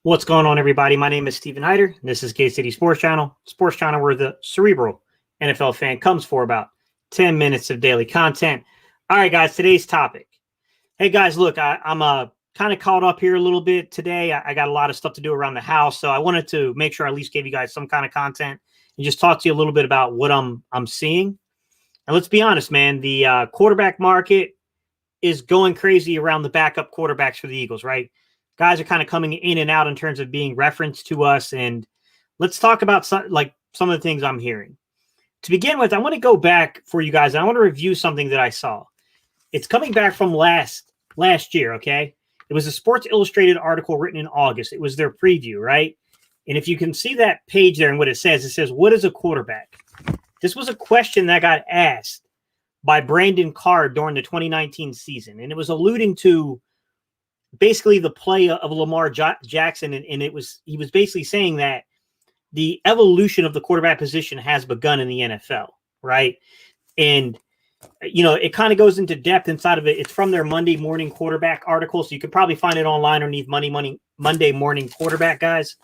What's going on, everybody? My name is Steven Hyder, and this is Gay City Sports Channel where the cerebral NFL fan comes for about 10 minutes of daily content. All right, guys, today's topic. Hey, guys, look, I'm kind of caught up here a little bit today. I got a lot of stuff to do around the house, so I wanted to make sure I at least gave you guys some kind of content and just talk to you a little bit about what I'm seeing. And let's be honest, man, the quarterback market is going crazy around the backup quarterbacks for the Eagles, right? Guys are kind of coming in and out in terms of being referenced to us. And let's talk about some of the things I'm hearing. To begin with, I want to go back for you guys. I want to review something that I saw. It's coming back from last year, okay? It was a Sports Illustrated article written in August. It was their preview, right? And if you can see that page there and what it says, what is a quarterback? This was a question that got asked by Brandon Carr during the 2019 season. And it was alluding to basically the play of Lamar Jackson. And he was basically saying that the evolution of the quarterback position has begun in the NFL, right? And, you know, it kind of goes into depth inside of it. It's from their Monday morning quarterback article. So you could probably find it online underneath Monday morning quarterback, guys.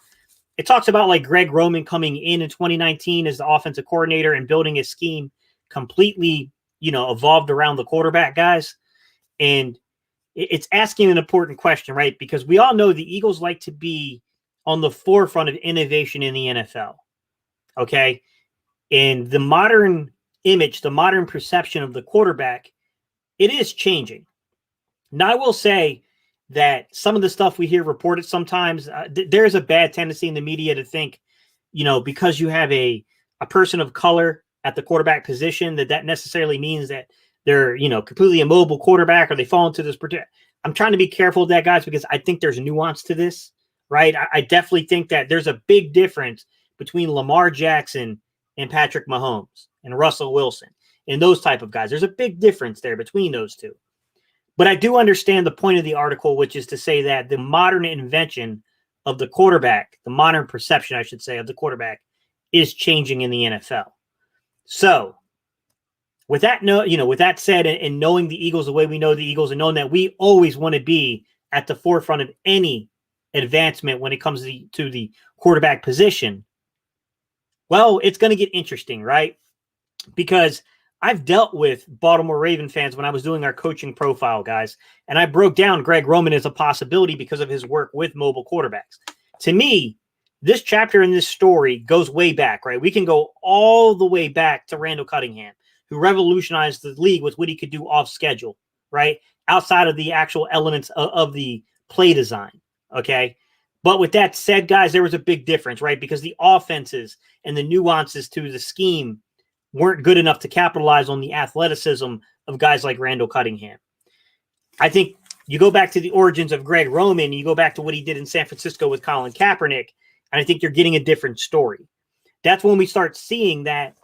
It talks about like Greg Roman coming in 2019 as the offensive coordinator and building his scheme completely, evolved around the quarterback, guys. And it's asking an important question, right? Because we all know the Eagles like to be on the forefront of innovation in the NFL, okay? And the modern image, the modern perception of the quarterback, it is changing. Now, I will say that some of the stuff we hear reported sometimes, there's a bad tendency in the media to think, because you have a person of color at the quarterback position, that necessarily means that they're, completely a mobile quarterback or they fall into this. I'm trying to be careful of that, guys, because I think there's nuance to this, right? I definitely think that there's a big difference between Lamar Jackson and Patrick Mahomes and Russell Wilson and those type of guys. There's a big difference there between those two. But I do understand the point of the article, which is to say that the modern invention of the quarterback, the modern perception, I should say, of the quarterback is changing in the NFL. So with that with that said, and knowing the Eagles the way we know the Eagles, and knowing that we always want to be at the forefront of any advancement when it comes to the quarterback position, well, it's going to get interesting, right? Because I've dealt with Baltimore Raven fans when I was doing our coaching profile, guys, and I broke down Greg Roman as a possibility because of his work with mobile quarterbacks. To me, this chapter in this story goes way back, right? We can go all the way back to Randall Cunningham, who revolutionized the league with what he could do off schedule, right? Outside of the actual elements of the play design, okay? But with that said, guys, there was a big difference, right? Because the offenses and the nuances to the scheme weren't good enough to capitalize on the athleticism of guys like Randall Cunningham. I think you go back to the origins of Greg Roman, you go back to what he did in San Francisco with Colin Kaepernick, and I think you're getting a different story. That's when we start seeing that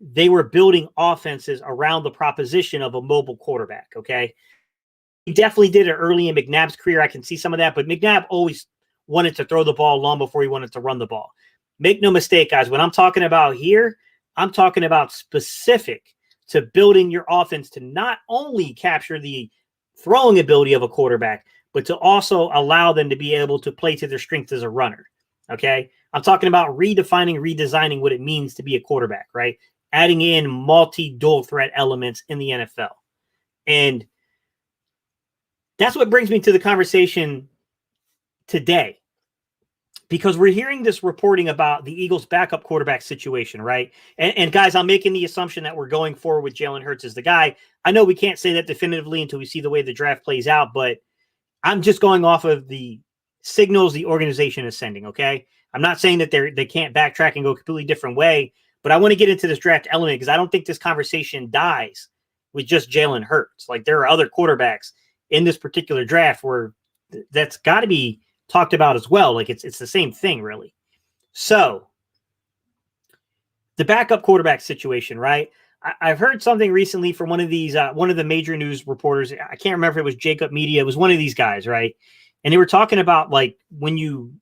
they were building offenses around the proposition of a mobile quarterback, okay? He definitely did it early in McNabb's career. I can see some of that, but McNabb always wanted to throw the ball long before he wanted to run the ball. Make no mistake, guys, what I'm talking about here, I'm talking about specific to building your offense to not only capture the throwing ability of a quarterback, but to also allow them to be able to play to their strengths as a runner, okay? I'm talking about redesigning what it means to be a quarterback, right? Adding in multi-dual threat elements in the NFL. And that's what brings me to the conversation today, because we're hearing this reporting about the Eagles' backup quarterback situation, right? And guys, I'm making the assumption that we're going forward with Jalen Hurts as the guy. I know we can't say that definitively until we see the way the draft plays out, but I'm just going off of the signals the organization is sending, okay? I'm not saying that they can't backtrack and go a completely different way, but I want to get into this draft element because I don't think this conversation dies with just Jalen Hurts. Like, there are other quarterbacks in this particular draft where that's got to be talked about as well. Like, it's the same thing, really. So the backup quarterback situation, right? I've heard something recently from one of the major news reporters. I can't remember if it was Jacob Media. It was one of these guys, right? And they were talking about, like, when you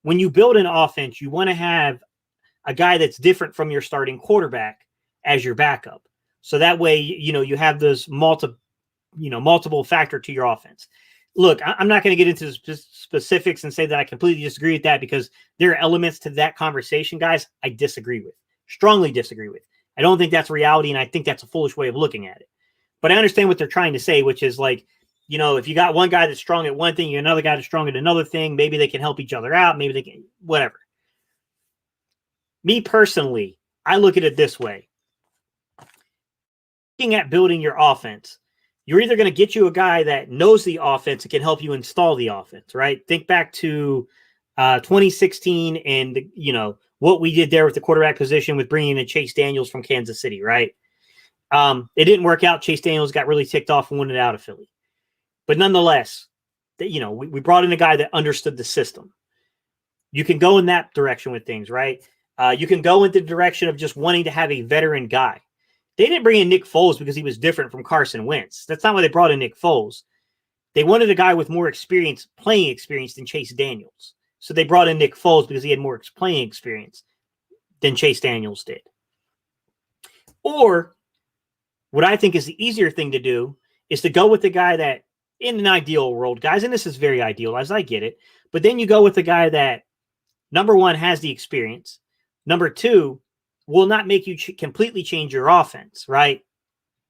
build an offense, you want to have a guy that's different from your starting quarterback as your backup. So that way, you have this multiple factor to your offense. look, I'm not going to get into the specifics and say that I completely disagree with that, because there are elements to that conversation, guys, I disagree with, strongly disagree with. I don't think that's reality, and I think that's a foolish way of looking at it. But I understand what they're trying to say, which is like, you know, if you got one guy that's strong at one thing, you got another guy that's strong at another thing, maybe they can help each other out. Maybe they can, whatever. Me personally, I look at it this way. Looking at building your offense, you're either going to get you a guy that knows the offense and can help you install the offense, right? Think back to 2016 and, you know, what we did there with the quarterback position with bringing in Chase Daniels from Kansas City, right? It didn't work out. Chase Daniels got really ticked off and wanted out of Philly. But nonetheless, you know, we brought in a guy that understood the system. You can go in that direction with things, right? You can go in the direction of just wanting to have a veteran guy. They didn't bring in Nick Foles because he was different from Carson Wentz. That's not why they brought in Nick Foles. They wanted a guy with more experience, playing experience, than Chase Daniels. So they brought in Nick Foles because he had more playing experience than Chase Daniels did. Or what I think is the easier thing to do is to go with the guy that, in an ideal world, guys, and this is very idealized, I get it, but then you go with the guy that, number one, has the experience. Number two, will not make you completely change your offense, right?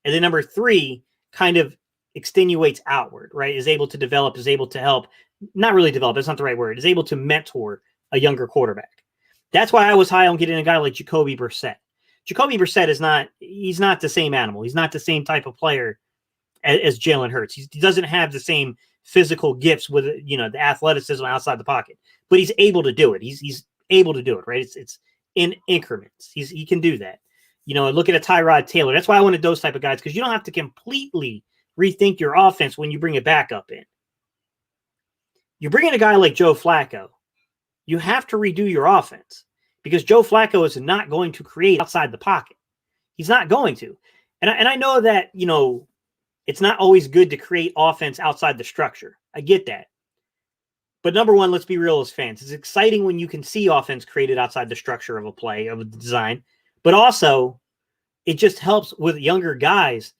And then number three, kind of extenuates outward, right? Is able to develop, is able to help, not really develop, that's not the right word, is able to mentor a younger quarterback. That's why I was high on getting a guy like Jacoby Brissett. Jacoby Brissett he's not the same animal. He's not the same type of player as Jalen Hurts. He doesn't have the same physical gifts with, you know, the athleticism outside the pocket, but he's able to do it. He's able to do it, right? It's in increments. He can do that. You know, look at a Tyrod Taylor. That's why I wanted those type of guys, because you don't have to completely rethink your offense when you bring a backup in. You bring in a guy like Joe Flacco, you have to redo your offense, because Joe Flacco is not going to create outside the pocket. He's not going to. And I know that, you know, it's not always good to create offense outside the structure. I get that. But number one, let's be real as fans. It's exciting when you can see offense created outside the structure of a play, of a design. But also, it just helps with younger guys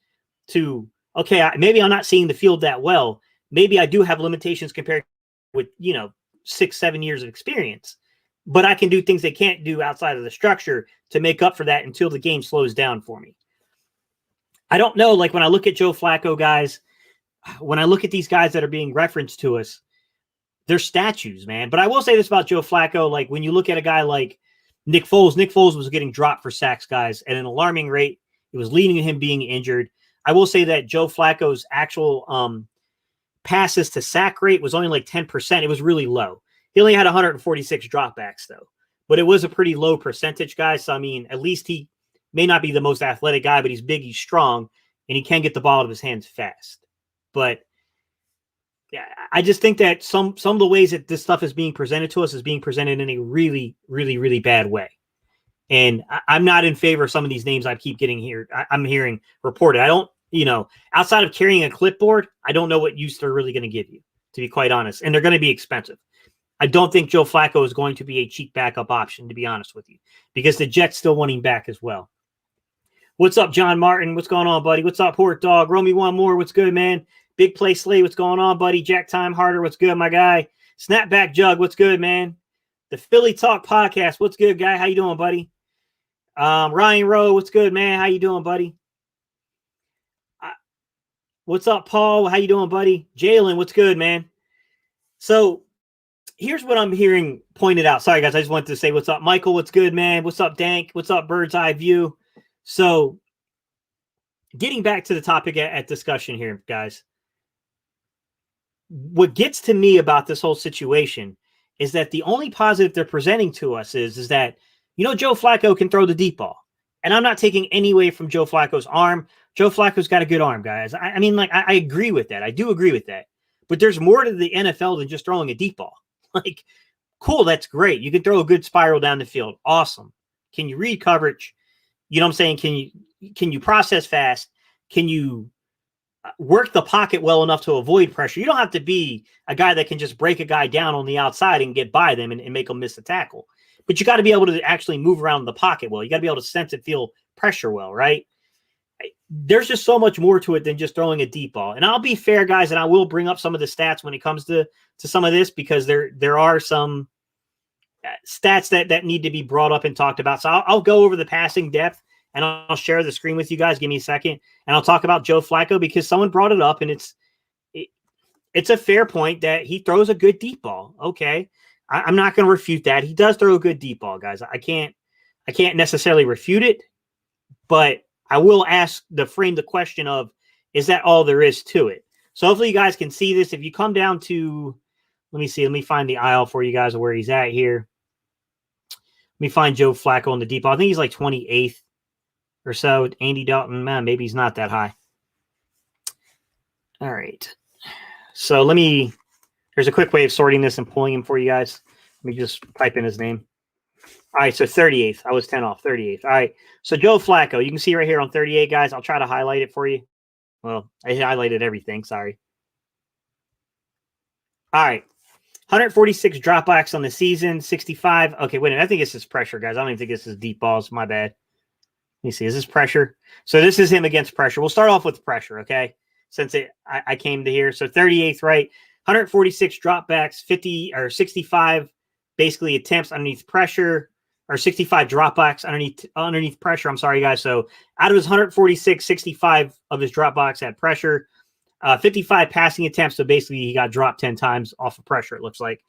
to, okay, maybe I'm not seeing the field that well. Maybe I do have limitations compared with, you know, 6-7 years of experience. But I can do things they can't do outside of the structure to make up for that until the game slows down for me. I don't know, like when I look at Joe Flacco, guys, when I look at these guys that are being referenced to us, they're statues, man. But I will say this about Joe Flacco. Like when you look at a guy like Nick Foles was getting dropped for sacks, guys, at an alarming rate. It was leading to him being injured. I will say that Joe Flacco's actual passes to sack rate was only like 10%. It was really low. He only had 146 dropbacks, though. But it was a pretty low percentage, guys. So, I mean, at least he may not be the most athletic guy, but he's big, he's strong, and he can get the ball out of his hands fast. But yeah, I just think that some of the ways that this stuff is being presented to us is being presented in a really, really, really bad way. And I'm not in favor of some of these names I keep getting here. I'm hearing reported. I don't, you know, outside of carrying a clipboard, I don't know what use they're really going to give you, to be quite honest. And they're going to be expensive. I don't think Joe Flacco is going to be a cheap backup option, to be honest with you, because the Jets still want him back as well. What's up, John Martin? What's going on, buddy? What's up, Port Dog? Romy One More. What's good, man? Big Play Slay. What's going on, buddy? Jack Time Harder. What's good, my guy? Snapback Jug. What's good, man? The Philly Talk Podcast. What's good, guy? How you doing, buddy? Ryan Rowe. What's good, man? How you doing, buddy? What's up, Paul? How you doing, buddy? Jalen. What's good, man? So here's what I'm hearing pointed out. Sorry, guys. I just wanted to say what's up, Michael. What's good, man? What's up, Dank? What's up, Bird's Eye View? So getting back to the topic at discussion here, guys, what gets to me about this whole situation is that the only positive they're presenting to us is that, you know, Joe Flacco can throw the deep ball. And I'm not taking any away from Joe Flacco's arm. Joe Flacco's got a good arm, guys. I mean, like, I agree with that. I do agree with that. But there's more to the NFL than just throwing a deep ball. Like, cool, that's great. You can throw a good spiral down the field. Awesome. Can you read coverage? You know what I'm saying? Can you process fast? Can you work the pocket well enough to avoid pressure? You don't have to be a guy that can just break a guy down on the outside and get by them and make them miss a tackle. But you got to be able to actually move around the pocket well. You got to be able to sense and feel pressure well, right? there's just so much more to it than just throwing a deep ball. And I'll be fair, guys, and I will bring up some of the stats when it comes to some of this, because there are some stats that need to be brought up and talked about. So I'll go over the passing depth, and I'll share the screen with you guys. Give me a second, and I'll talk about Joe Flacco, because someone brought it up, and it's a fair point that he throws a good deep ball. Okay, I'm not going to refute that. He does throw a good deep ball, guys. I can't necessarily refute it, but I will frame the question of, is that all there is to it? So hopefully you guys can see this. If you come down to, let me find the aisle for you guys of where he's at here. Let me find Joe Flacco on the deep ball. I think he's like 28th or so. Andy Dalton, man, maybe he's not that high. All right. So there's a quick way of sorting this and pulling him for you guys. Let me just type in his name. All right, so 38th. I was 10 off, 38th. All right, so Joe Flacco, you can see right here on 38, guys. I'll try to highlight it for you. Well, I highlighted everything. Sorry. All right, 146 dropbacks on the season, 65. Okay, wait a minute. I think this is pressure, guys. I don't even think this is deep balls. My bad. Let me see. Is this pressure? So this is him against pressure. We'll start off with pressure, okay, since I came to here. So 38th, right? 146 dropbacks, 65 basically attempts underneath pressure. Or 65 dropbacks underneath pressure. I'm sorry, guys. So out of his 146, 65 of his dropbacks had pressure. 55 passing attempts. So basically he got dropped 10 times off of pressure, it looks like.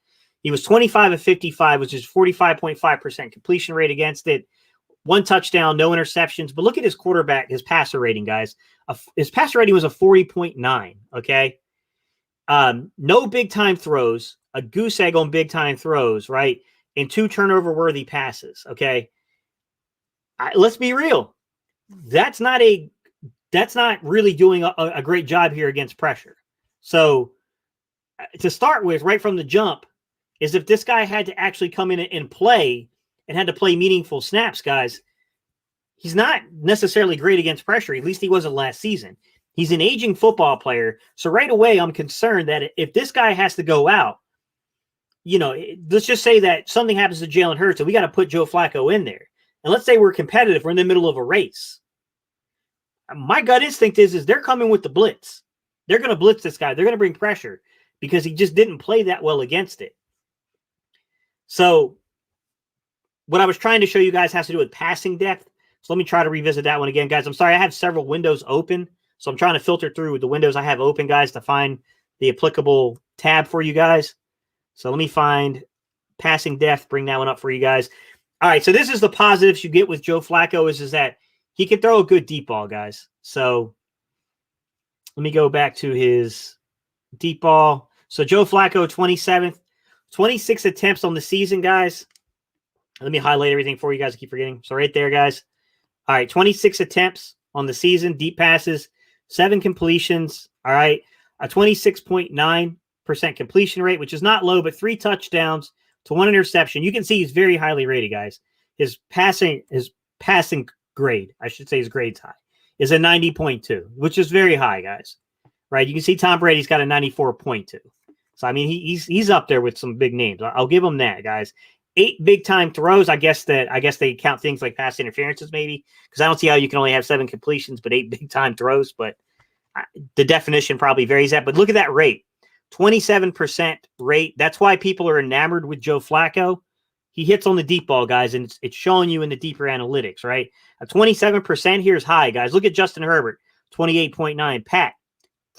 He was 25 of 55, which is 45.5% completion rate against it. 1 touchdown, no interceptions. But look at his quarterback, his passer rating, guys. His passer rating was a 40.9, okay? No big-time throws. A goose egg on big-time throws, right? And 2 turnover-worthy passes, okay? Let's be real. That's not really doing a great job here against pressure. So to start with, right from the jump, is if this guy had to actually come in and play and had to play meaningful snaps, guys, he's not necessarily great against pressure. At least he wasn't last season. He's an aging football player. So right away, I'm concerned that if this guy has to go out, let's just say that something happens to Jalen Hurts and we got to put Joe Flacco in there. And let's say we're competitive. We're in the middle of a race. My gut instinct is they're coming with the blitz. They're going to blitz this guy. They're going to bring pressure because he just didn't play that well against it. So what I was trying to show you guys has to do with passing depth. So let me try to revisit that one again, guys. I'm sorry. I have several windows open. So I'm trying to filter through the windows I have open, guys, to find the applicable tab for you guys. So let me find passing depth, bring that one up for you guys. All right, so this is the positives you get with Joe Flacco is that he can throw a good deep ball, guys. So let me go back to his deep ball. So Joe Flacco, 27th, 26 attempts on the season, guys. Let me highlight everything for you guys. I keep forgetting. So right there, guys. All right, 26 attempts on the season, deep passes, 7 completions. All right, a 26.9% completion rate, which is not low, but 3 touchdowns to 1 interception. You can see he's very highly rated, guys. His passing grade, I should say his grade's high, is a 90.2, which is very high, guys. Right? You can see Tom Brady's got a 94.2. So, I mean, he's up there with some big names. I'll give him that, guys. 8 big-time throws. I guess they count things like pass interferences maybe, because I don't see how you can only have 7 completions but 8 big-time throws. But the definition probably varies that. But look at that rate. 27% rate. That's why people are enamored with Joe Flacco. He hits on the deep ball, guys, and it's showing you in the deeper analytics, right? A 27% here is high, guys. Look at Justin Herbert, 28.9. Pat,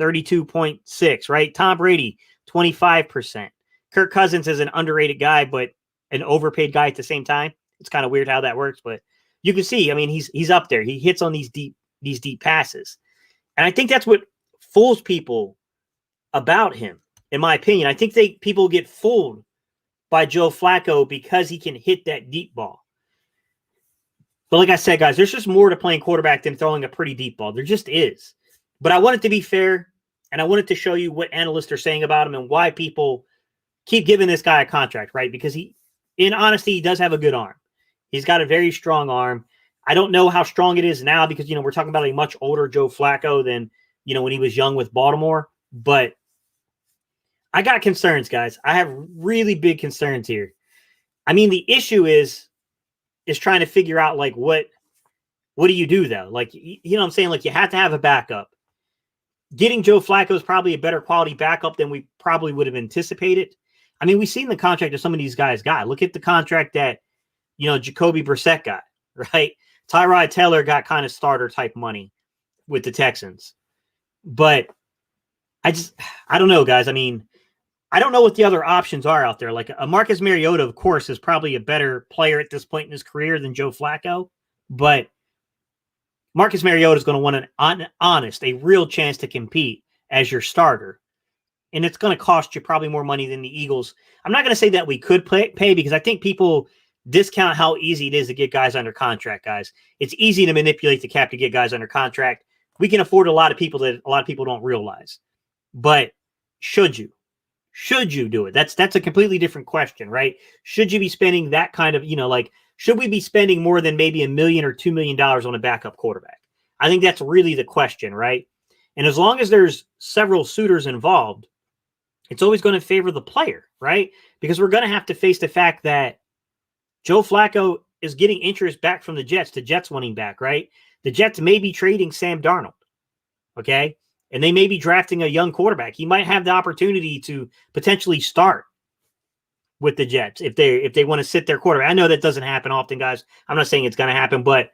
32.6, right? Tom Brady, 25%. Kirk Cousins is an underrated guy, but an overpaid guy at the same time. It's kind of weird how that works, but you can see, I mean, he's up there. He hits on these deep passes. And I think that's what fools people about him, in my opinion. I think people get fooled by Joe Flacco because he can hit that deep ball. But like I said, guys, there's just more to playing quarterback than throwing a pretty deep ball. There just is. But I want it to be fair, and I wanted to show you what analysts are saying about him and why people keep giving this guy a contract, right? Because in honesty, he does have a good arm. He's got a very strong arm. I don't know how strong it is now because, we're talking about a much older Joe Flacco than, when he was young with Baltimore. But I got concerns, guys. I have really big concerns here. I mean, the issue is trying to figure out like what what do you do though? Like, you know what I'm saying? Like, you have to have a backup. Getting Joe Flacco is probably a better quality backup than we probably would have anticipated. I mean, we've seen the contract that some of these guys got. Look at the contract that, Jacoby Brissett got, right? Tyrod Taylor got kind of starter type money with the Texans. But I don't know, guys. I mean, I don't know what the other options are out there. Like a Marcus Mariota, of course, is probably a better player at this point in his career than Joe Flacco. But Marcus Mariota is going to want an honest, a real chance to compete as your starter. And it's going to cost you probably more money than the Eagles. I'm not going to say that we could pay because I think people discount how easy it is to get guys under contract, guys. It's easy to manipulate the cap to get guys under contract. We can afford a lot of people that a lot of people don't realize. But should you? Should you do it? That's a completely different question, right? Should you be spending that kind of, should we be spending more than maybe $1 million or $2 million on a backup quarterback? I think that's really the question, right? And as long as there's several suitors involved, it's always going to favor the player, right? Because we're going to have to face the fact that Joe Flacco is getting interest back from the Jets wanting back, right? The Jets may be trading Sam Darnold, okay? And they may be drafting a young quarterback. He might have the opportunity to potentially start with the Jets if they want to sit their quarterback. I know that doesn't happen often, guys. I'm not saying it's going to happen, but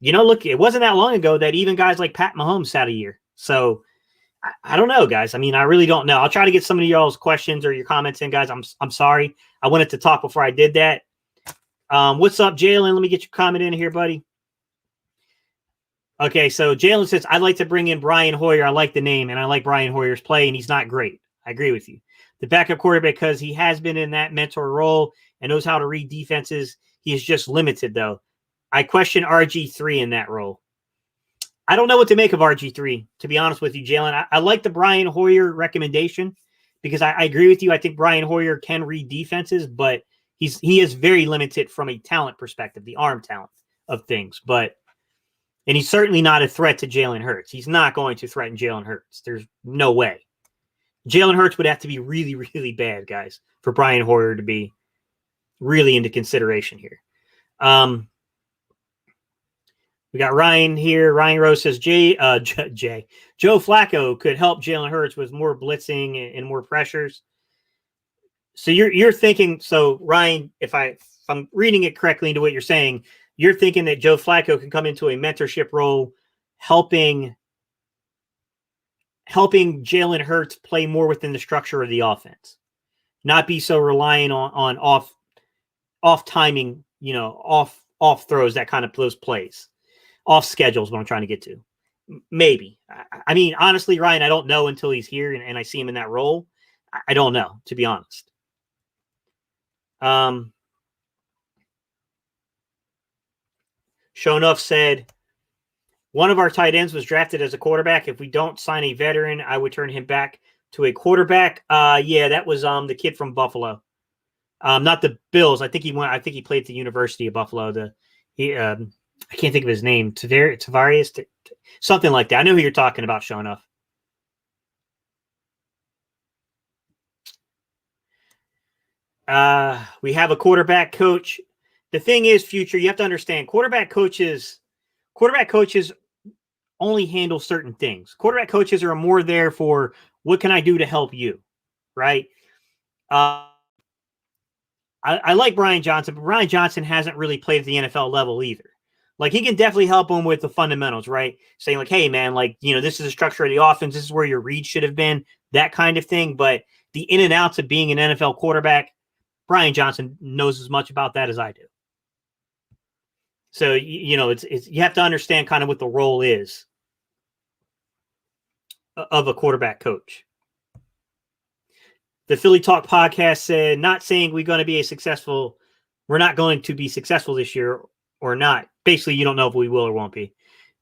look, it wasn't that long ago that even guys like Pat Mahomes sat a year. So I don't know, guys. I mean, I really don't know. I'll try to get some of y'all's questions or your comments in, guys. I'm sorry. I wanted to talk before I did that. What's up, Jalen? Let me get your comment in here, buddy. Okay, so Jalen says, I'd like to bring in Brian Hoyer. I like the name, and I like Brian Hoyer's play, and he's not great. I agree with you. The backup quarterback, because he has been in that mentor role and knows how to read defenses. He is just limited, though. I question RG3 in that role. I don't know what to make of RG3, to be honest with you, Jalen. I like the Brian Hoyer recommendation because I agree with you. I think Brian Hoyer can read defenses, but he is very limited from a talent perspective, the arm talent of things. And he's certainly not a threat to Jalen Hurts. He's not going to threaten Jalen Hurts. There's no way. Jalen Hurts would have to be really, really bad, guys, for Brian Hoyer to be really into consideration here. We got Ryan here. Ryan Rose says, Joe Flacco could help Jalen Hurts with more blitzing and more pressures. So you're thinking, so Ryan, if I'm reading it correctly into what you're saying, you're thinking that Joe Flacco can come into a mentorship role, helping Jalen Hurts play more within the structure of the offense, not be so reliant on off timing, off throws, that kind of those plays, off schedules. What I'm trying to get to, maybe. I mean, honestly, Ryan, I don't know until he's here and I see him in that role. I don't know, to be honest. Shonuff said, one of our tight ends was drafted as a quarterback. If we don't sign a veteran, I would turn him back to a quarterback. Yeah, that was the kid from Buffalo. Not the Bills. I think he played at the University of Buffalo. I can't think of his name. Tavarius, something like that. I know who you're talking about, Shonuff. We have a quarterback coach. The thing is, Future, you have to understand, quarterback coaches only handle certain things. Quarterback coaches are more there for what can I do to help you, right? I like Brian Johnson, but Brian Johnson hasn't really played at the NFL level either. Like, he can definitely help him with the fundamentals, right? Saying like, hey, man, like, this is the structure of the offense. This is where your read should have been, that kind of thing. But the in and outs of being an NFL quarterback, Brian Johnson knows as much about that as I do. So, it's you have to understand kind of what the role is of a quarterback coach. The Philly Talk podcast said, not saying we're not going to be successful this year or not. Basically, you don't know if we will or won't be.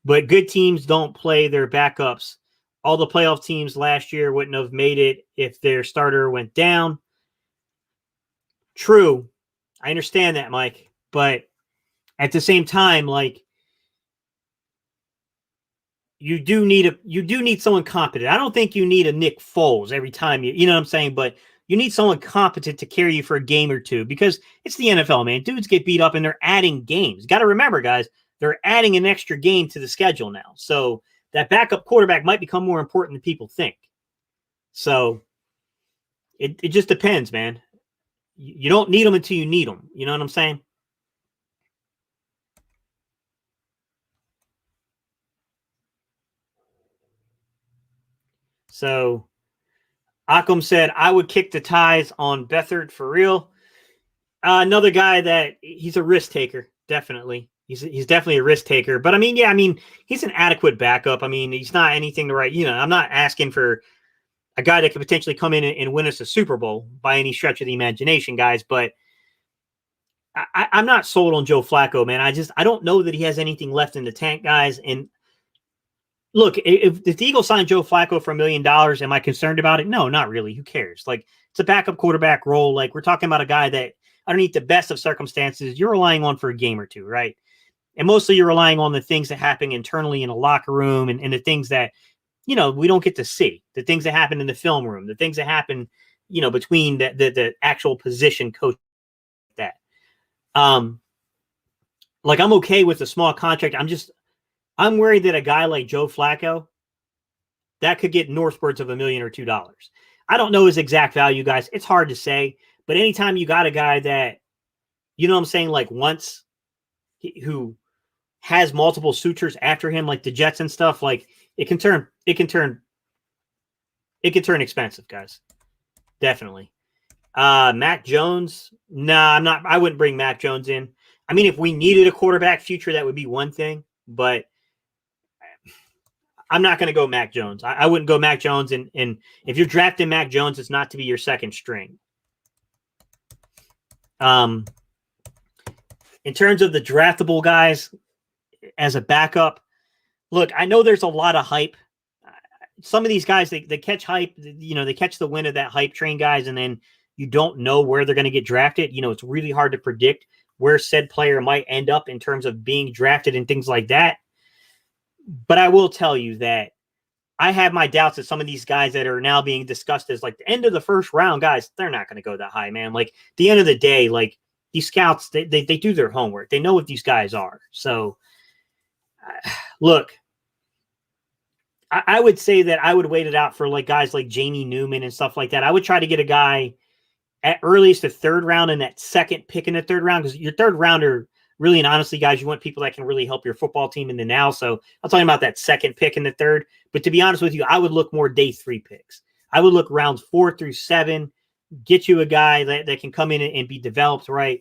But good teams don't play their backups. All the playoff teams last year wouldn't have made it if their starter went down. True. I understand that, Mike. But at the same time, like, you do need someone competent. I don't think you need a Nick Foles every time you know what I'm saying, but you need someone competent to carry you for a game or two because it's the NFL, man. Dudes get beat up and they're adding games. Got to remember, guys, they're adding an extra game to the schedule now. So that backup quarterback might become more important than people think. So it just depends, man. You don't need them until you need them. You know what I'm saying? So Akam said, I would kick the ties on Beathard for real. Another guy that he's a risk taker, definitely. He's definitely a risk taker. But I mean, yeah, I mean, he's an adequate backup. I mean, he's not anything to write. You know, I'm not asking for a guy that could potentially come in and win us a Super Bowl by any stretch of the imagination, guys. But I'm not sold on Joe Flacco, man. I don't know that he has anything left in the tank, guys. And look, if the Eagles signed Joe Flacco for $1 million, am I concerned about it? No, not really. Who cares? Like, it's a backup quarterback role. Like, we're talking about a guy that underneath the best of circumstances, you're relying on for a game or two, right? And mostly you're relying on the things that happen internally in a locker room and the things that, you know, we don't get to see, the things that happen in the film room, the things that happen, you know, between the actual position coach. That, like, I'm okay with a small contract. I'm worried that a guy like Joe Flacco, that could get northwards of $1 million or $2 million. I don't know his exact value, guys. It's hard to say, but anytime you got a guy that, you know what I'm saying, like who has multiple suitors after him, like the Jets and stuff, like it can turn expensive, guys. Definitely. Mac Jones. Nah, I wouldn't bring Mac Jones in. I mean, if we needed a quarterback future, that would be one thing, but I'm not going to go Mac Jones. I wouldn't go Mac Jones. And if you're drafting Mac Jones, it's not to be your second string. In terms of the draftable guys as a backup, look, I know there's a lot of hype. Some of these guys, they catch hype, you know, they catch the wind of that hype train, guys, and then you don't know where they're going to get drafted. You know, it's really hard to predict where said player might end up in terms of being drafted and things like that. But I will tell you that I have my doubts that some of these guys that are now being discussed as like the end of the first round guys, they're not going to go that high, man. Like, at the end of the day, like, these scouts, they do their homework. They know what these guys are. So, look, I would say that I would wait it out for like guys like Jamie Newman and stuff like that. I would try to get a guy at earliest the third round and that second pick in the third round, because your third rounder, really and honestly, guys, you want people that can really help your football team in the now. So I'm talking about that second pick in the third. But to be honest with you, I would look more day 3 picks. I would look rounds 4 through 7. Get you a guy that can come in and be developed right.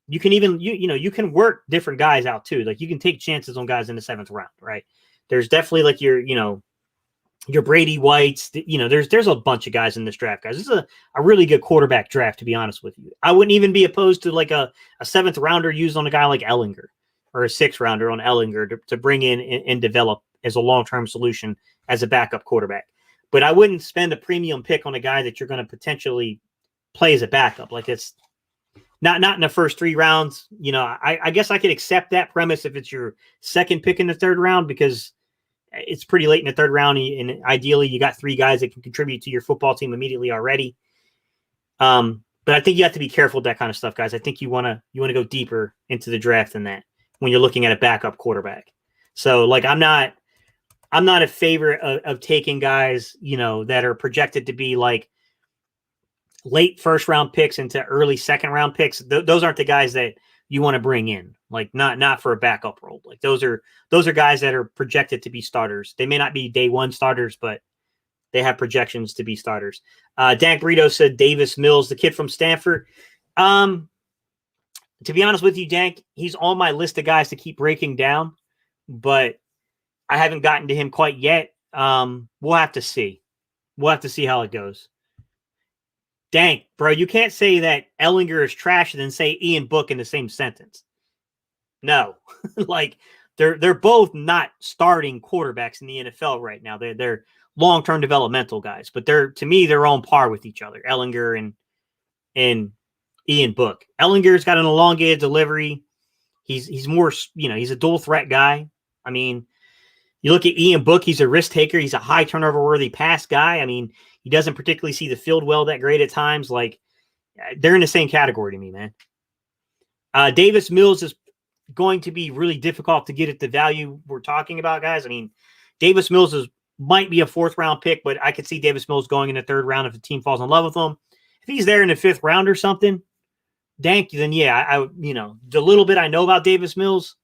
You can even you can work different guys out too. Like, you can take chances on guys in the 7th round, right? There's definitely like your Brady Whites. There's a bunch of guys in this draft, guys. This is a really good quarterback draft, to be honest with you. I wouldn't even be opposed to like a 7th rounder used on a guy like Ellinger, or a 6th rounder on Ellinger to bring in and develop as a long-term solution as a backup quarterback. But I wouldn't spend a premium pick on a guy that you're going to potentially play as a backup. Like, it's not in the first 3 rounds. You know, I guess I could accept that premise if it's your second pick in the 3rd round, because it's pretty late in the 3rd round, and ideally you got 3 guys that can contribute to your football team immediately already. But I think you have to be careful with that kind of stuff, guys. I think you want to go deeper into the draft than that when you're looking at a backup quarterback. So, like, I'm not a favorite of taking guys, that are projected to be like late 1st round picks into early 2nd round picks. Those aren't the guys that you want to bring in, like not for a backup role. Like, those are guys that are projected to be starters. They may not be day 1 starters, but they have projections to be starters. Dank Burrito said Davis Mills, the kid from Stanford. To be honest with you, Dank, he's on my list of guys to keep breaking down, but I haven't gotten to him quite yet. We'll have to see. We'll have to see how it goes. Dank, bro, you can't say that Ellinger is trash and then say Ian Book in the same sentence. No. Like, they're both not starting quarterbacks in the NFL right now. They're long-term developmental guys, but to me, they're on par with each other, Ellinger and Ian Book. Ellinger's got an elongated delivery. He's more, he's a dual threat guy. I mean, you look at Ian Book, he's a risk taker. He's a high turnover worthy pass guy. I mean, he doesn't particularly see the field well that great at times. Like, they're in the same category to me, man. Davis Mills is going to be really difficult to get at the value we're talking about, guys. I mean, Davis Mills might be a 4th round pick, but I could see Davis Mills going in the 3rd round if the team falls in love with him. If he's there in the 5th round or something, then yeah, I the little bit I know about Davis Mills,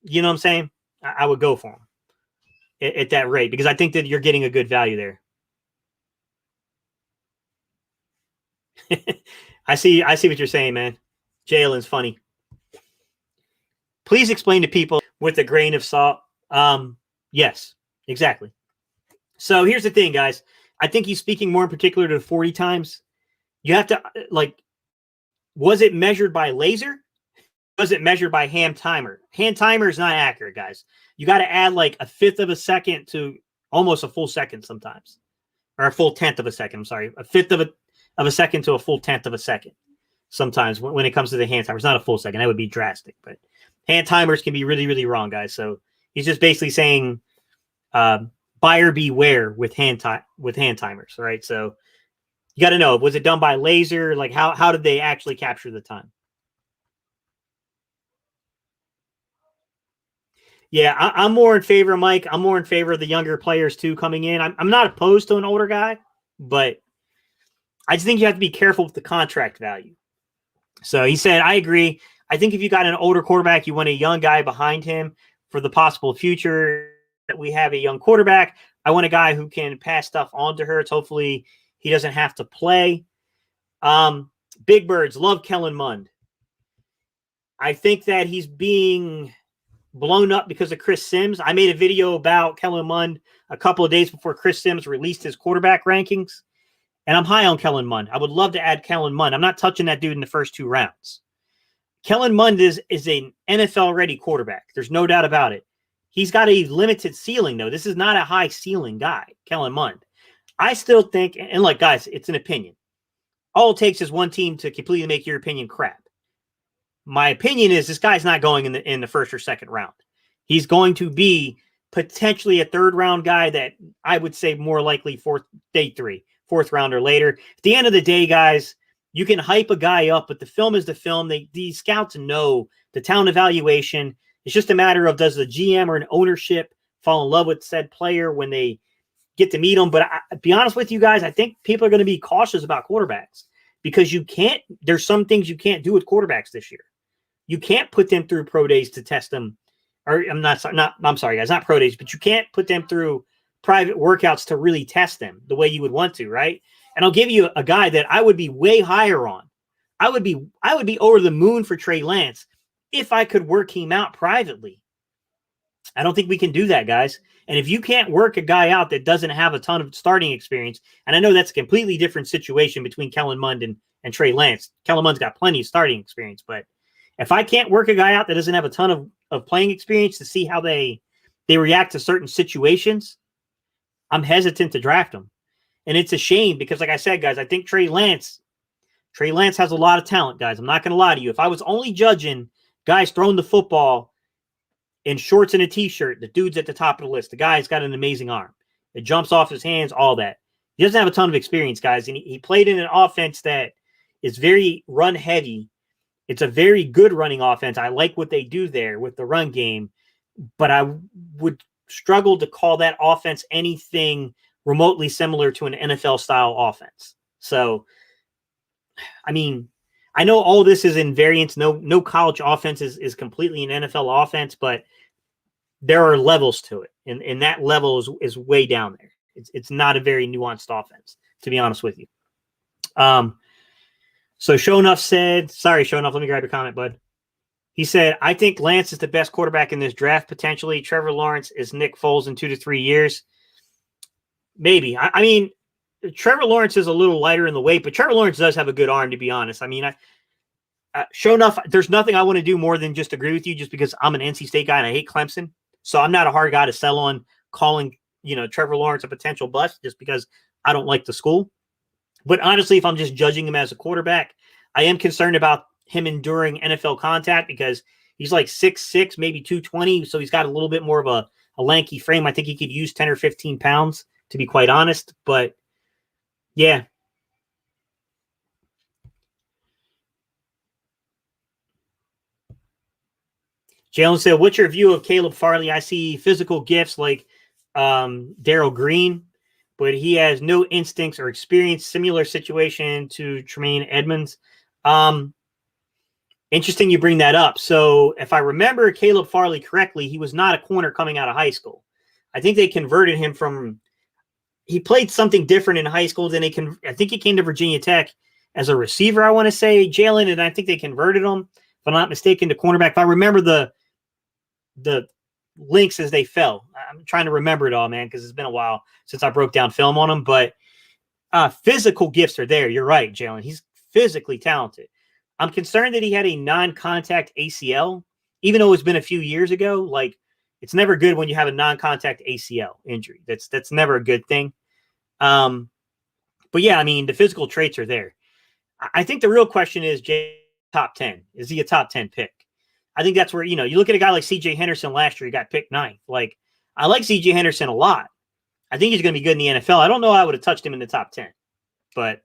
you know what I'm saying? I would go for him at that rate because I think that you're getting a good value there. I see what you're saying, man. Jalen's funny. Please explain to people with a grain of salt. Yes, exactly. So here's the thing, guys. I think he's speaking more in particular to the 40 times. You have to, was it measured by laser? Was it measured by hand timer? Hand timer is not accurate, guys. You got to add like a 1/5 of a second to almost a full second sometimes. Or a full 1/10 of a second. I'm sorry. A 1/5 of a second to a full 1/10 of a second. Sometimes when it comes to the hand timer, it's not a full second. That would be drastic, but hand timers can be really, really wrong, guys. So he's just basically saying, buyer beware with hand timers, right? So you got to know, was it done by laser? Like how did they actually capture the time? Yeah, I'm more in favor, Mike. I'm more in favor of the younger players too coming in. I'm not opposed to an older guy, but I just think you have to be careful with the contract value. So he said, I agree. I think if you got an older quarterback, you want a young guy behind him for the possible future that we have a young quarterback. I want a guy who can pass stuff on to Hurts. Hopefully he doesn't have to play. Big Birds, love Kellen Mond. I think that he's being blown up because of Chris Sims. I made a video about Kellen Mond a couple of days before Chris Sims released his quarterback rankings. And I'm high on Kellen Mond. I would love to add Kellen Mond. I'm not touching that dude in the first 2 rounds. Kellen Mond is an NFL-ready quarterback. There's no doubt about it. He's got a limited ceiling, though. This is not a high ceiling guy, Kellen Mond. I still think, and like, guys, it's an opinion. All it takes is one team to completely make your opinion crap. My opinion is this guy's not going in the 1st or 2nd round. He's going to be potentially a 3rd round guy that I would say more likely day 3. 4th round or later. At the end of the day, guys, you can hype a guy up, but the film is the film. These scouts know the talent evaluation. It's just a matter of does the GM or an ownership fall in love with said player when they get to meet them. But be honest with you guys, I think people are going to be cautious about quarterbacks because there's some things you can't do with quarterbacks this year. You can't put them through pro days to test them. Or I'm sorry, guys, not pro days, but you can't put them through private workouts to really test them the way you would want to, right? And I'll give you a guy that I would be way higher on. I would be over the moon for Trey Lance if I could work him out privately. I don't think we can do that, guys. And if you can't work a guy out that doesn't have a ton of starting experience, and I know that's a completely different situation between Kellen Mond and Trey Lance. Kellen Mond's got plenty of starting experience, but if I can't work a guy out that doesn't have a ton of playing experience to see how they react to certain situations, I'm hesitant to draft him. And it's a shame because, like I said, guys, I think Trey Lance has a lot of talent, guys. I'm not going to lie to you. If I was only judging guys throwing the football in shorts and a T-shirt, the dude's at the top of the list. The guy's got an amazing arm. It jumps off his hands, all that. He doesn't have a ton of experience, guys. And he played in an offense that is very run-heavy. It's a very good running offense. I like what they do there with the run game. But I would struggle to call that offense anything remotely similar to an NFL style offense. So, I mean, I know all this is in variance. No college offense is completely an NFL offense, but there are levels to it. And that level is way down there. It's not a very nuanced offense, to be honest with you. So Shonuff said, sorry, Shonuff, let me grab your comment, bud. He said, I think Lance is the best quarterback in this draft, potentially. Trevor Lawrence is Nick Foles in 2 to 3 years. Maybe. I mean, Trevor Lawrence is a little lighter in the weight, but Trevor Lawrence does have a good arm, to be honest. I mean, sure enough, there's nothing I want to do more than just agree with you just because I'm an NC State guy and I hate Clemson. So I'm not a hard guy to sell on calling, Trevor Lawrence a potential bust just because I don't like the school. But honestly, if I'm just judging him as a quarterback, I am concerned about him enduring NFL contact because he's like 6'6", maybe 220. So he's got a little bit more of a lanky frame. I think he could use 10 or 15 pounds, to be quite honest. But yeah. Jalen said, what's your view of Caleb Farley? I see physical gifts like Darryl Green, but he has no instincts or experience. Similar situation to Tremaine Edmonds. Interesting you bring that up. So if I remember Caleb Farley correctly, he was not a corner coming out of high school. I think they converted him from – he played something different in high school than I think he came to Virginia Tech as a receiver, I want to say, Jalen, and I think they converted him, if I'm not mistaken, to cornerback. If I remember the links as they fell. I'm trying to remember it all, man, because it's been a while since I broke down film on him. But physical gifts are there. You're right, Jalen. He's physically talented. I'm concerned that he had a non-contact ACL, even though it's been a few years ago. Like, it's never good when you have a non-contact ACL injury. That's never a good thing. But yeah, I mean, the physical traits are there. I think the real question is, top 10. Is he a top 10 pick? I think that's where, you look at a guy like C.J. Henderson last year, he got picked 9th. Like, I like C.J. Henderson a lot. I think he's going to be good in the NFL. I don't know how I would have touched him in the top 10. But,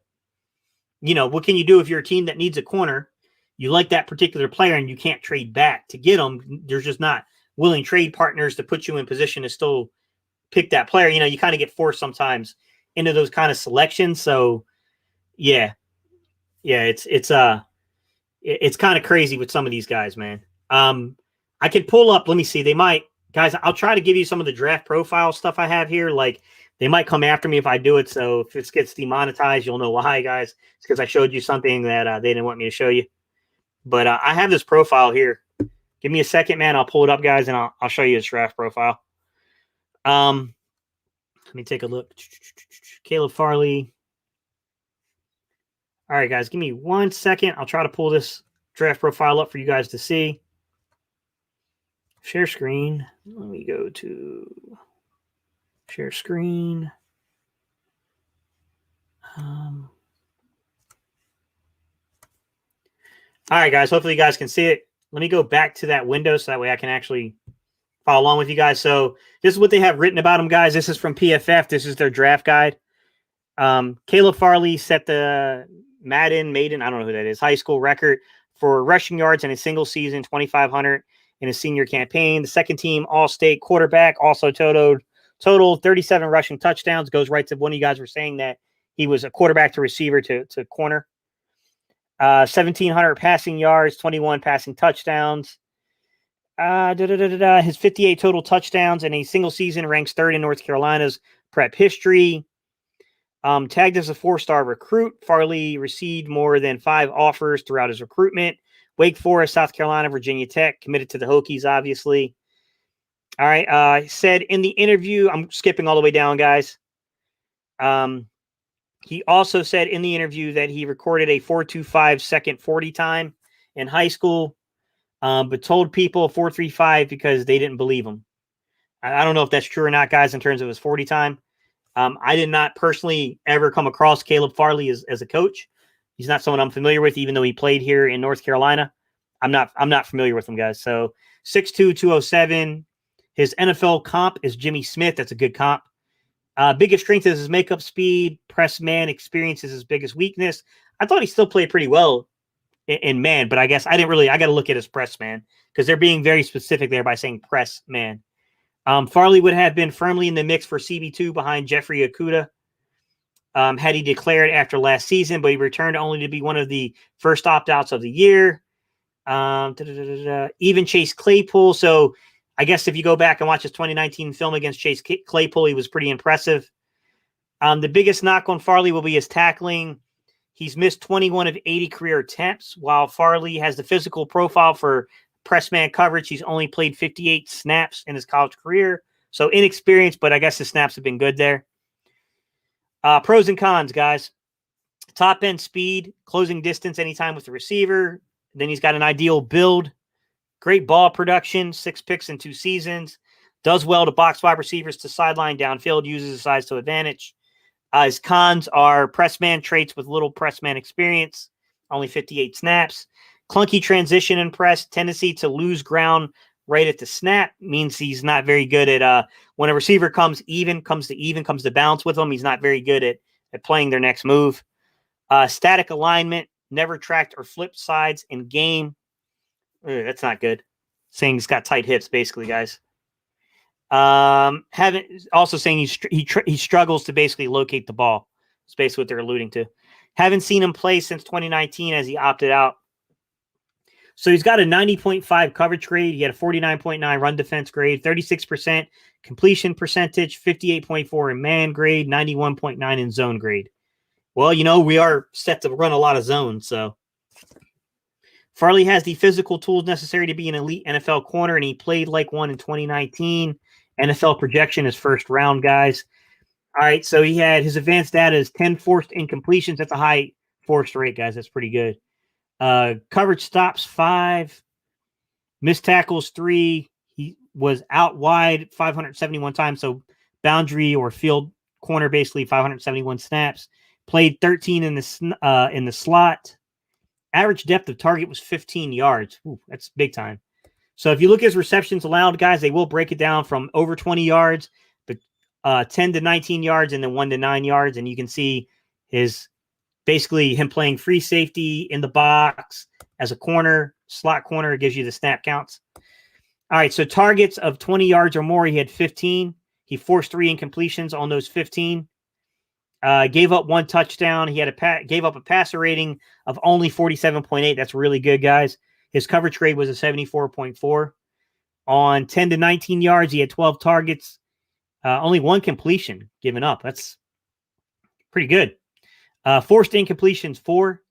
what can you do if you're a team that needs a corner? You like that particular player and you can't trade back to get him. There's just not willing trade partners to put you in position to still pick that player. You kind of get forced sometimes into those kind of selections. So, yeah, it's kind of crazy with some of these guys, man. I could pull up. Let me see. They might, guys. I'll try to give you some of the draft profile stuff I have here. Like, they might come after me if I do it. So if it gets demonetized, you'll know why, guys. It's because I showed you something that they didn't want me to show you. But I have this profile here. Give me a second, man. I'll pull it up, guys, and I'll show you his draft profile. Let me take a look. Caleb Farley. All right, guys, give me 1 second. I'll try to pull this draft profile up for you guys to see. Share screen. Let me go to share screen. All right, guys. Hopefully you guys can see it. Let me go back to that window so that way I can actually follow along with you guys. So this is what they have written about him, guys. This is from PFF. This is their draft guide. Caleb Farley set the Maiden, I don't know who that is, high school record for rushing yards in a single season, 2,500 in a senior campaign. The second team All-State quarterback also total 37 rushing touchdowns. Goes right to one of you guys were saying that he was a quarterback to receiver to corner. 1,700 passing yards, 21 passing touchdowns. His 58 total touchdowns in a single season ranks 3rd in North Carolina's prep history. Tagged as a 4-star recruit, Farley received more than 5 offers throughout his recruitment. Wake Forest, South Carolina, Virginia Tech, committed to the Hokies, obviously. All right. Said in the interview, I'm skipping all the way down, guys. He also said in the interview that he recorded a 4.25 second 40 time in high school, but told people 4.35 because they didn't believe him. I don't know if that's true or not, guys, in terms of his 40 time. I did not personally ever come across Caleb Farley as a coach. He's not someone I'm familiar with, even though he played here in North Carolina. I'm not familiar with him, guys. So 6'2", 207. His NFL comp is Jimmy Smith. That's a good comp. Biggest strength is his makeup speed. Press man experience is his biggest weakness. I thought he still played pretty well in man, but I guess I got to look at his press man because they're being very specific there by saying press man. Farley would have been firmly in the mix for CB2 behind Jeffrey Okudah had he declared after last season, but he returned only to be one of the first opt-outs of the year. Even Chase Claypool. So I guess if you go back and watch his 2019 film against Chase Claypool, he was pretty impressive. The biggest knock on Farley will be his tackling. He's missed 21 of 80 career attempts. While Farley has the physical profile for press man coverage, he's only played 58 snaps in his college career. So inexperienced, but I guess his snaps have been good there. Pros and cons, guys. Top end speed, closing distance anytime with the receiver. Then he's got an ideal build. Great ball production, 6 picks in 2 seasons. Does well to box wide receivers to sideline downfield, uses his size to advantage. His cons are press man traits with little press man experience, only 58 snaps. Clunky transition and press, tendency to lose ground right at the snap, means he's not very good at when a receiver comes to bounce with him, he's not very good at playing their next move. Static alignment, never tracked or flipped sides in game. That's not good. saying he's got tight hips, basically, guys. Haven't also saying he struggles to basically locate the ball. That's basically what they're alluding to. Haven't seen him play since 2019 as he opted out. So he's got a 90.5 coverage grade. He had a 49.9 run defense grade, 36% completion percentage, 58.4 in man grade, 91.9 in zone grade. Well, you know, we are set to run a lot of zones, so Farley has the physical tools necessary to be an elite NFL corner, and he played like one in 2019. NFL projection is first round, guys. All right, so he had his advanced data is 10 forced incompletions. That's a high forced rate, guys. That's pretty good. Coverage stops 5, missed tackles 3. He was out wide 571 times, so boundary or field corner basically 571 snaps. Played 13 in the slot. Average depth of target was 15 yards. Ooh, that's big time. So if you look at his receptions allowed, guys, they will break it down from over 20 yards, but 10 to 19 yards, and then 1 to 9 yards, and you can see his. Basically, him playing free safety in the box as a corner, slot corner, it gives you the snap counts. All right, so targets of 20 yards or more, he had 15. He forced 3 incompletions on those 15. Gave up 1 touchdown. He had gave up a passer rating of only 47.8. That's really good, guys. His coverage grade was a 74.4. On 10 to 19 yards, he had 12 targets. Only 1 completion given up. That's pretty good. Forced incompletions 4,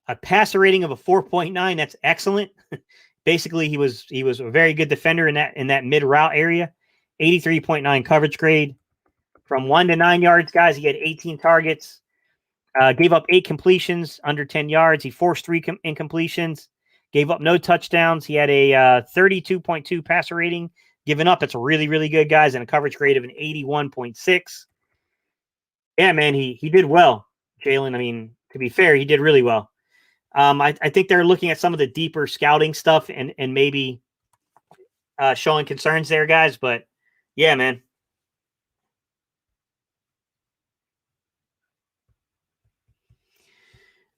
a passer rating of a 4.9. That's excellent. Basically, he was a very good defender in that mid route area. 83.9 coverage grade. From 1 to 9 yards, guys, he had 18 targets. Gave up 8 completions under 10 yards. He forced 3 incompletions. Gave up no touchdowns. He had a 32.2 passer rating given up. That's really, really good, guys, and a coverage grade of an 81.6. Yeah, man, he did well, Jalen. I mean, to be fair, he did really well. I think they're looking at some of the deeper scouting stuff and maybe showing concerns there, guys. But yeah, man.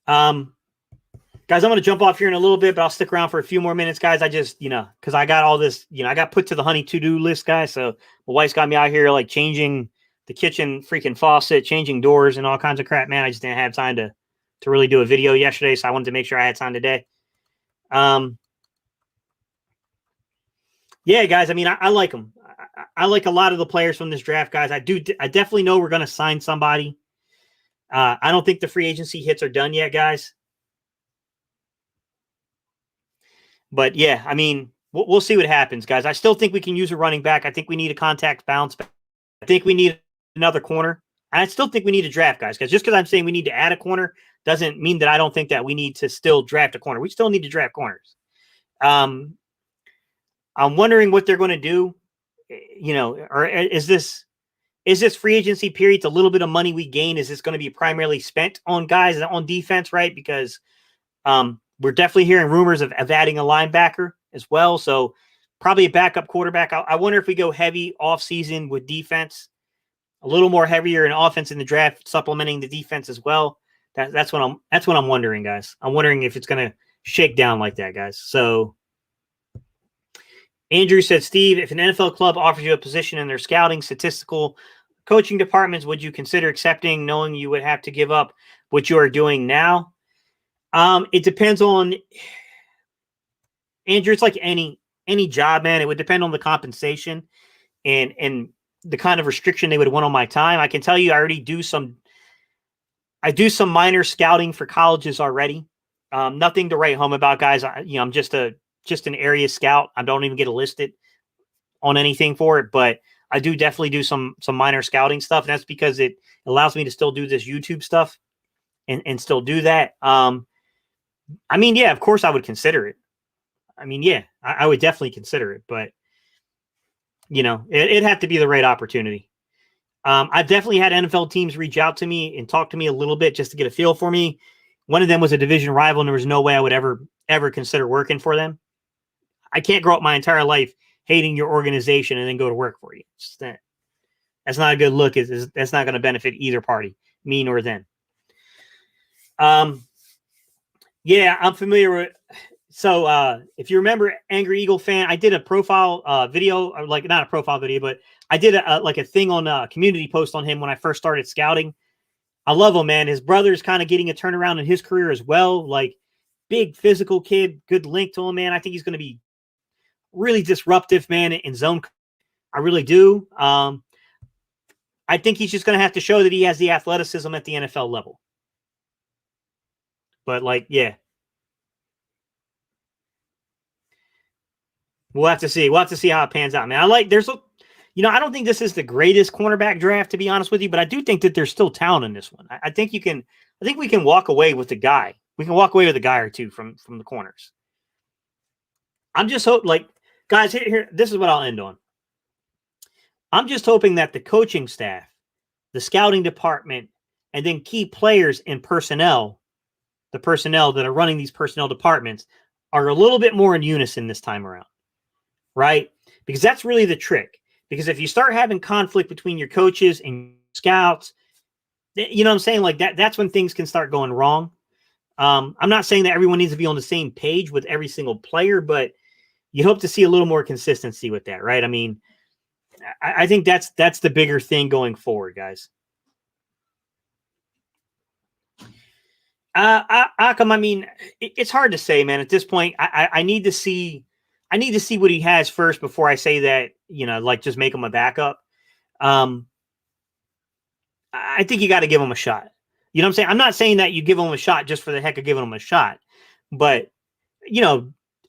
Guys, I'm going to jump off here in a little bit, but I'll stick around for a few more minutes, guys. I just, because I got all this, I got put to the honey to-do list, guys. So my wife's got me out here like changing the kitchen freaking faucet, changing doors and all kinds of crap, man. I just didn't have time to really do a video yesterday, so I wanted to make sure I had time today. Yeah, guys, I mean, I like them. I like a lot of the players from this draft, guys. I definitely know we're going to sign somebody. I don't think the free agency hits are done yet, guys. But yeah, I mean, we'll see what happens, guys. I still think we can use a running back. I think we need a contact bounce back. I think we need another corner. And I still think we need a draft, guys, because just because I'm saying we need to add a corner doesn't mean that I don't think that we need to still draft a corner. We still need to draft corners. I'm wondering what they're going to do, or is this free agency period, a little bit of money we gain, is this going to be primarily spent on guys on defense, right? Because we're definitely hearing rumors of adding a linebacker as well. So probably a backup quarterback. I wonder if we go heavy off season with defense, a little more heavier in offense in the draft, supplementing the defense as well. That's what I'm wondering, guys. I'm wondering if it's going to shake down like that, guys. So Andrew said, Steve, if an NFL club offers you a position in their scouting, statistical, coaching departments, would you consider accepting, knowing you would have to give up what you are doing now? It depends on, Andrew. It's like any job, man. It would depend on the compensation and the kind of restriction they would want on my time. I can tell you, I already do some minor scouting for colleges already. Nothing to write home about, guys. I'm just an area scout. I don't even get listed on anything for it, but I do definitely do some minor scouting stuff. And that's because it allows me to still do this YouTube stuff and still do that. I mean, yeah, of course I would consider it. I mean, yeah, I would definitely consider it, but it'd have to be the right opportunity. I've definitely had NFL teams reach out to me and talk to me a little bit just to get a feel for me. One of them was a division rival, and there was no way I would ever consider working for them. I can't grow up my entire life hating your organization and then go to work for you. That's not a good look. That's not going to benefit either party, me nor them. Yeah, I'm familiar with. So if you remember, Angry Eagle fan, I did a profile video, or like not a profile video, but I did like a thing on a community post on him when I first started scouting. I love him, man. His brother's kind of getting a turnaround in his career as well. Like big physical kid, good link to him, man. I think he's going to be really disruptive, man, in zone. I really do. I think he's just going to have to show that he has the athleticism at the NFL level. But like, yeah. We'll have to see. We'll have to see how it pans out, man. I don't think this is the greatest cornerback draft, to be honest with you, but I do think that there's still talent in this one. I think we can walk away with a guy. We can walk away with a guy or two from the corners. I'm just guys, here, this is what I'll end on. I'm just hoping that the coaching staff, the scouting department, and then key players and personnel, the personnel that are running these personnel departments, are a little bit more in unison this time around. Right? Because that's really the trick. Because if you start having conflict between your coaches and scouts, you know what I'm saying? Like that's when things can start going wrong. I'm not saying that everyone needs to be on the same page with every single player, but you hope to see a little more consistency with that, right? I mean, I think that's the bigger thing going forward, guys. Akam, I mean, it's hard to say, man. At this point, I need to see what he has first before I say that, like just make him a backup. I think you got to give him a shot. You know what I'm saying? I'm not saying that you give him a shot just for the heck of giving him a shot, but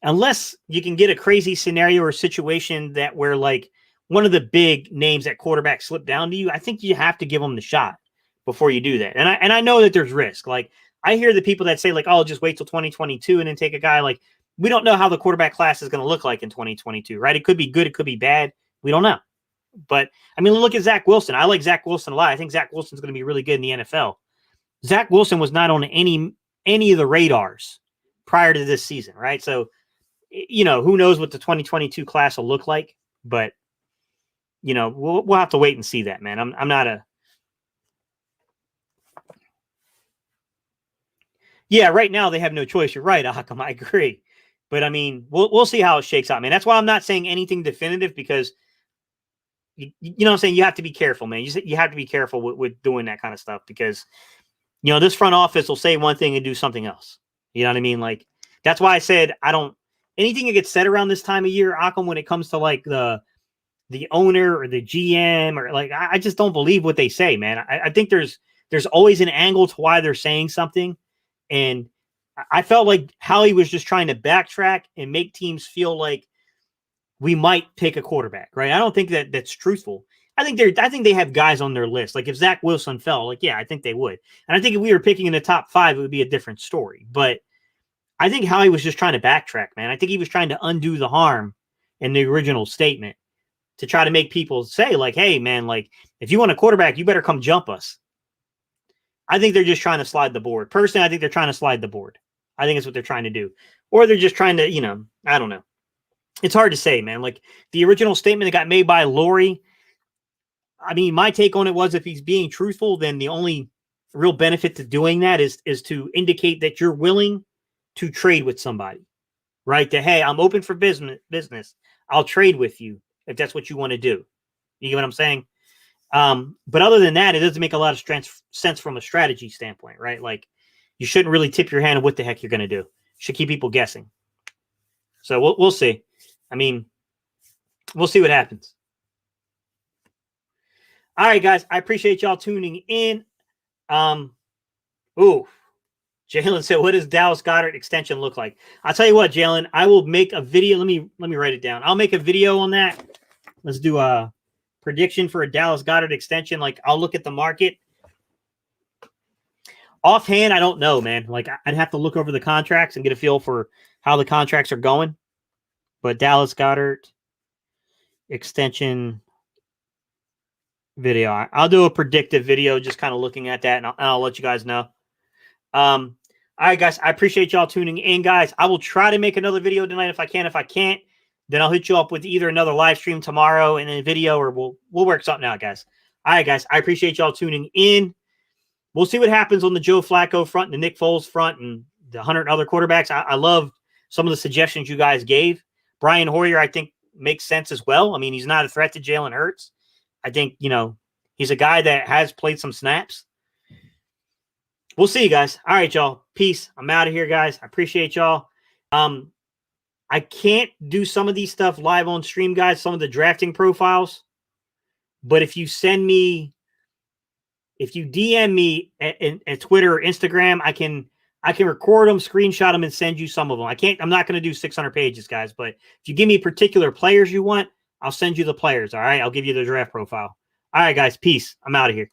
unless you can get a crazy scenario or situation that where like one of the big names at quarterback slip down to you, I think you have to give him the shot before you do that. And I know that there's risk. Like I hear the people that say like, oh, just wait till 2022 and then take a guy. Like we don't know how the quarterback class is going to look like in 2022, right? It could be good. It could be bad. We don't know. But I mean, look at Zach Wilson. I like Zach Wilson a lot. I think Zach Wilson's going to be really good in the NFL. Zach Wilson was not on any of the radars prior to this season, right? So, who knows what the 2022 class will look like, but we'll have to wait and see that, man. I'm not a. Yeah, right now they have no choice. You're right, Akam. I agree, but I mean, we'll see how it shakes out, man. That's why I'm not saying anything definitive because you know what I'm saying. You have to be careful, man. You have to be careful with doing that kind of stuff because this front office will say one thing and do something else. You know what I mean? Like that's why I said anything that gets said around this time of year, Akam, when it comes to like the owner or the GM or like I just don't believe what they say, man. I think there's always an angle to why they're saying something. And I felt like Howie was just trying to backtrack and make teams feel like we might pick a quarterback, right? I don't think that's truthful. I think they have guys on their list. Like if Zach Wilson fell, like, yeah, I think they would. And I think if we were picking in the top 5, it would be a different story. But I think Howie was just trying to backtrack, man. I think he was trying to undo the harm in the original statement to try to make people say like, hey, man, like if you want a quarterback, you better come jump us. I think they're just trying to slide the board. Personally, I think they're trying to slide the board. I think it's what they're trying to do. Or they're just trying to, I don't know. It's hard to say, man. Like the original statement that got made by Lori, I mean, my take on it was if he's being truthful, then the only real benefit to doing that is to indicate that you're willing to trade with somebody, right? That, hey, I'm open for business. I'll trade with you if that's what you want to do. You get what I'm saying? But other than that, it doesn't make a lot of sense from a strategy standpoint, right? Like you shouldn't really tip your hand of what the heck you're going to do. You should keep people guessing. So we'll see. I mean, we'll see what happens. All right, guys, I appreciate y'all tuning in. Jalen said, what does Dallas Goedert extension look like? I'll tell you what, Jalen, I will make a video. Let me write it down. I'll make a video on that. Let's do a prediction for a Dallas Goedert extension. Like I'll look at the market. Offhand, I don't know, man. Like I'd have to look over the contracts and get a feel for how the contracts are going. But Dallas Goedert extension video. I'll do a predictive video just kind of looking at that, and I'll let you guys know. All right, guys. I appreciate y'all tuning in, guys. I will try to make another video tonight if I can. If I can't, then I'll hit you up with either another live stream tomorrow and a video, or we'll work something out, guys. All right, guys. I appreciate y'all tuning in. We'll see what happens on the Joe Flacco front and the Nick Foles front and the 100 other quarterbacks. I love some of the suggestions you guys gave. Brian Hoyer, I think, makes sense as well. I mean, he's not a threat to Jalen Hurts. I think, he's a guy that has played some snaps. We'll see you guys. All right, y'all. Peace. I'm out of here, guys. I appreciate y'all. I can't do some of these stuff live on stream, guys, some of the drafting profiles. But if you DM me at Twitter or Instagram, I can record them, screenshot them, and send you some of them. I'm not going to do 600 pages, guys. But if you give me particular players you want, I'll send you the players. All right. I'll give you the draft profile. All right, guys. Peace. I'm out of here.